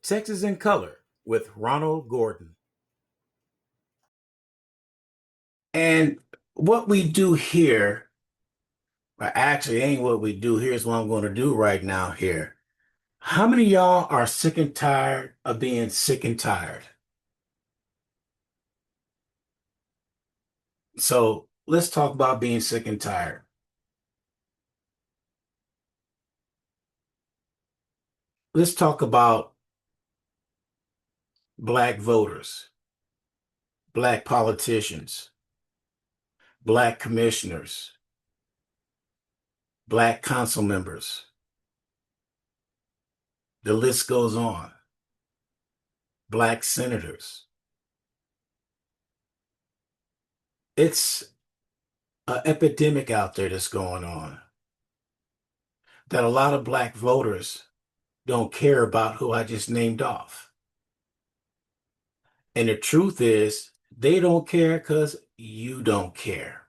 Texas in Color with Ronald Gordon. And what we do here, or actually ain't what we do. Here's what I'm going to do right now here. How many of y'all are sick and tired of being sick and tired? So let's talk about being sick and tired. Let's talk about black voters, black politicians, black commissioners, black council members. The list goes on. Black senators. It's an epidemic out there that's going on that a lot of black voters don't care about who I just named off. And the truth is, they don't care because you don't care.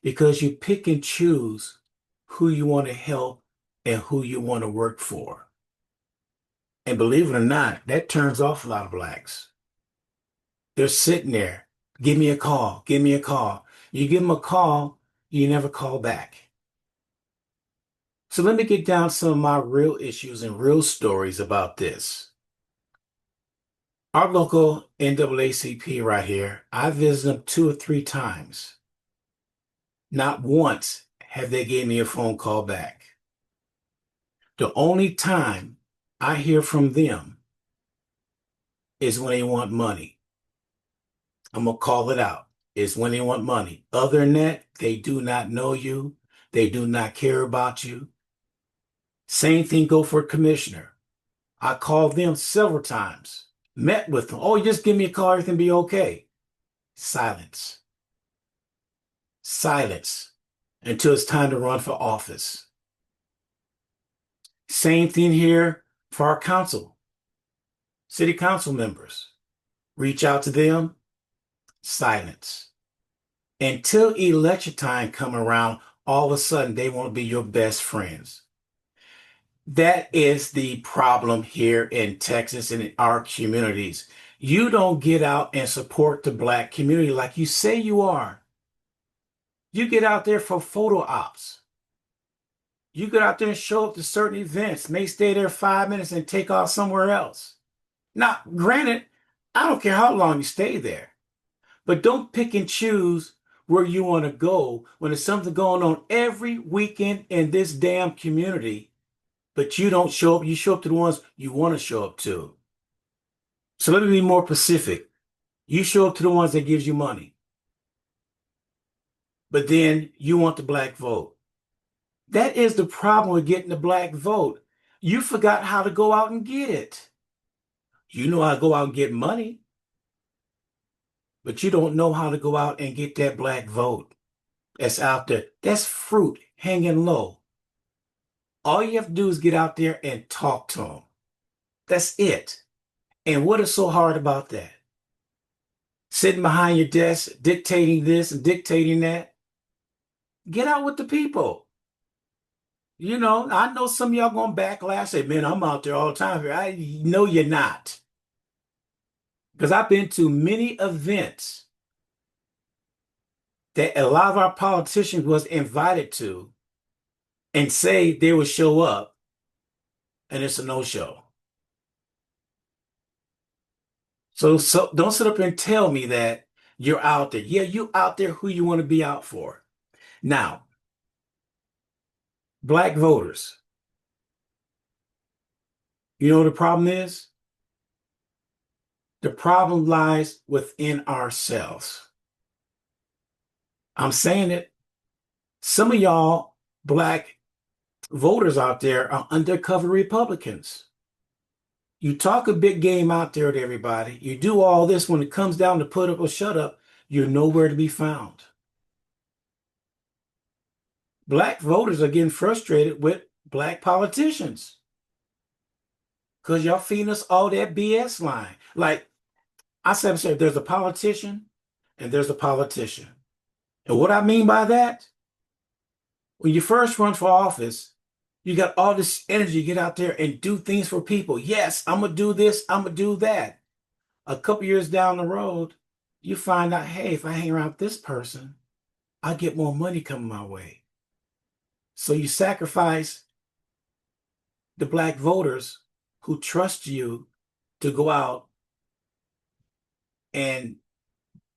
Because you pick and choose who you want to help and who you want to work for. And believe it or not, that turns off a lot of blacks. They're sitting there, give me a call, give me a call. You give them a call, you never call back. So let me get down some of my real issues and real stories about this. Our local NAACP right here, I visited them 2 or 3 times. Not once have they gave me a phone call back. The only time I hear from them is when they want money. I'm going to call it out. It's when they want money. Other than that, they do not know you. They do not care about you. Same thing go for a commissioner. I called them several times, met with them. Oh, just give me a call, everything be okay. Silence. Silence until it's time to run for office. Same thing here for our council, city council members. Reach out to them, silence. Until election time come around, all of a sudden they want to be your best friends. That is the problem here in Texas and in our communities. You don't get out and support the black community like you say you are. You get out there for photo ops. You get out there and show up to certain events, may stay there 5 minutes and take off somewhere else. Now, granted, I don't care how long you stay there, but don't pick and choose where you want to go when there's something going on every weekend in this damn community, but you don't show up. You show up to the ones you want to show up to. So let me be more specific. You show up to the ones that gives you money, but then you want the black vote. That is the problem with getting the black vote. You forgot how to go out and get it. You know how to go out and get money, but you don't know how to go out and get that black vote that's out there. That's fruit hanging low. All you have to do is get out there and talk to them. That's it. And what is so hard about that? Sitting behind your desk, dictating this and dictating that. Get out with the people. You know, I know some of y'all gonna backlash, say, man, I'm out there all the time here. I know you're not. Because I've been to many events that a lot of our politicians was invited to and say they would show up, and it's a no-show. So don't sit up and tell me that you're out there. Yeah, you out there who you want to be out for. Now, black voters, you know what the problem is? The problem lies within ourselves. I'm saying it. Some of y'all black voters out there are undercover Republicans. You talk a big game out there to everybody. You do all this when it comes down to put up or shut up, you're nowhere to be found. Black voters are getting frustrated with black politicians because y'all feeding us all that BS line. Like I said, there's a politician and there's a politician. And what I mean by that, when you first run for office, You got all this energy, get out there and do things for people. Yes, I'm gonna do this, I'm gonna do that. A couple years down the road, you find out, hey, if I hang around this person, I get more money coming my way. So you sacrifice the black voters who trust you to go out and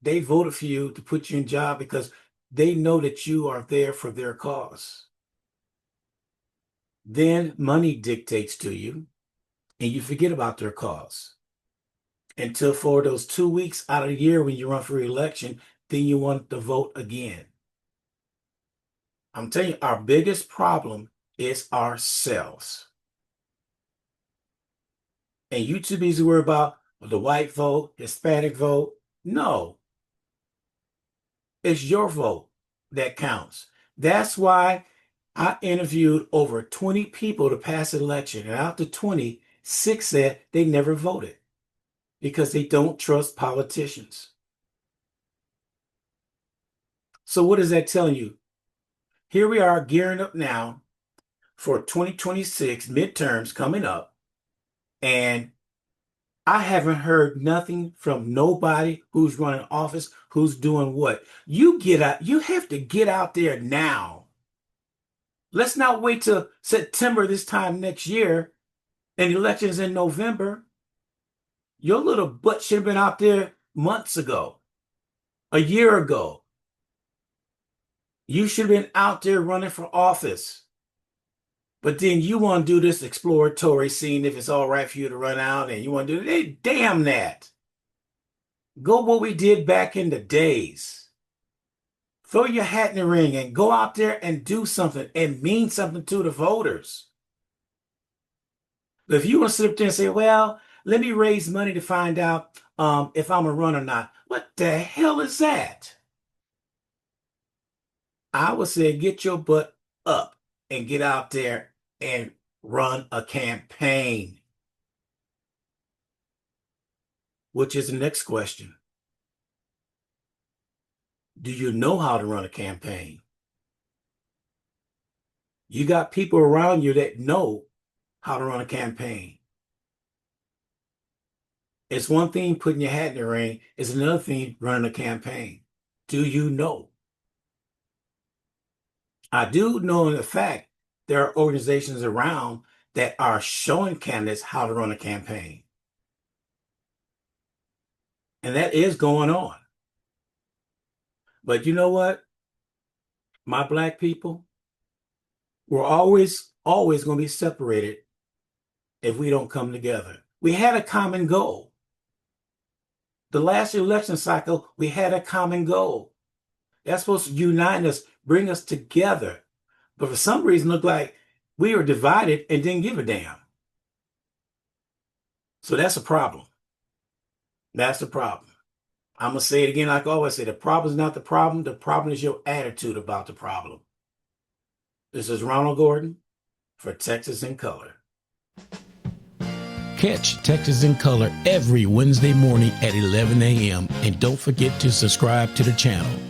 they voted for you to put you in job because they know that you are there for their cause. Then money dictates to you and you forget about their cause until for those 2 weeks out of the year when you run for re-election, then you want to vote again. I'm telling you, our biggest problem is ourselves. And you too busy worry about the white vote, Hispanic vote. No, it's your vote that counts. That's why I interviewed over 20 people to pass the election. And out of 20, 6 said they never voted because they don't trust politicians. So what is that telling you? Here we are gearing up now for 2026 midterms coming up. And I haven't heard nothing from nobody who's running office, who's doing what. You have to get out there now. Let's not wait till September this time next year and the election's in November. Your little butt should have been out there months ago, a year ago. You should have been out there running for office. But then you want to do this exploratory, seeing if it's all right for you to run out, and you want to do it. Damn that. Go what we did back in the days. Throw your hat in the ring and go out there and do something and mean something to the voters. But if you want to sit up there and say, well, let me raise money to find out if I'm a run or not, what the hell is that? I would say get your butt up and get out there and run a campaign. Which is the next question. Do you know how to run a campaign? You got people around you that know how to run a campaign. It's one thing putting your hat in the ring. It's another thing running a campaign. Do you know? I do know in the fact there are organizations around that are showing candidates how to run a campaign. And that is going on. But you know what? My black people, we're always going to be separated if we don't come together. We had a common goal. The last election cycle, we had a common goal. That's supposed to unite us, bring us together. But for some reason, it looked like we were divided and didn't give a damn. So that's a problem. That's the problem. I'm going to say it again, like I always say, the problem is not the problem. The problem is your attitude about the problem. This is Ronald Gordon for Texas in Color. Catch Texas in Color every Wednesday morning at 11 a.m. And don't forget to subscribe to the channel.